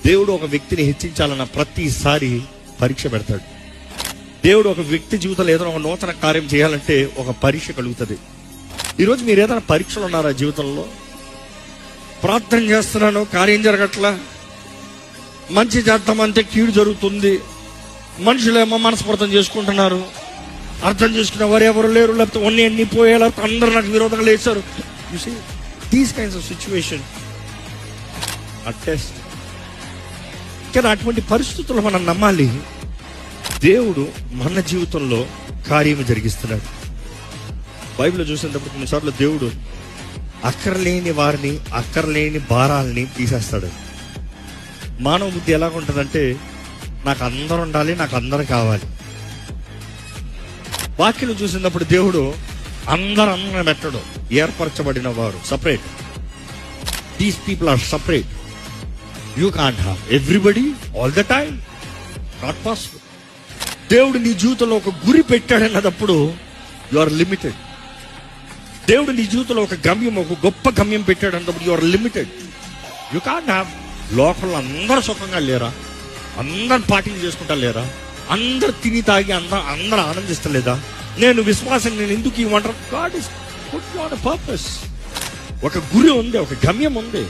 దేవుడు ఒక వ్యక్తిని హెచ్చించాలన్న ప్రతిసారి పరీక్ష పెడతాడు. దేవుడు ఒక వ్యక్తి జీవితంలో ఏదైనా ఒక నూతన కార్యం చేయాలంటే ఒక పరీక్ష కలుగుతుంది. ఈరోజు మీరు ఏదైనా పరీక్షలు ఉన్నారా జీవితంలో? ప్రార్థన చేస్తున్నాను, కార్యం జరగట్లా, మంచి చేద్దామంటే కీడు జరుగుతుంది, మనుషులేమో మనస్పర్థం చేసుకుంటున్నారు, అర్థం చేసుకునే వారు ఎవరు లేరు, లేకపోతే అన్ని పోయే, లేకపోతే అందరూ నాకు విరోధంగా లేచారు. You see these kinds of situation are test. కానీ అటువంటి పరిస్థితుల్లో మనం నమ్మాలి, దేవుడు మన జీవితంలో కార్యము జరిగిస్తున్నాడు. బైబిల్లో చూసినప్పుడు కొన్నిసార్లు దేవుడు అక్కర్లేని వారిని, అక్కర్లేని భారాల్ని తీసేస్తాడు. మానవ బుద్ధి ఎలాగుంటుందంటే, నాకు అందరూ ఉండాలి, నాకు అందరూ కావాలి. వాక్యం చూసినప్పుడు దేవుడు అందరూ పెట్టడు. ఏర్పరచబడిన వారు separate. These people are separate. You can't have everybody all the time. Not possible. దేవుడు నీ జీవితంలో ఒక గురి పెట్టాడన్నప్పుడు యు ఆర్ లిమిటెడ్. దేవుడు నీ జీవితంలో ఒక గమ్యం, ఒక గొప్ప గమ్యం పెట్టాడన్నప్పుడు you are limited. You can't have. లోకంలో అందరూ సుఖంగా లేరా? అందరు పార్టీలు చేసుకుంటా లేరా? అందరు తిని తాగి అందరూ ఆనందిస్తలేదా? నేను విశ్వాసం నేను ఎందుకు ఇవ్వమంటారు? God is put you on a purpose. ఒక గురి ఉంది, ఒక గమ్యం ఉంది.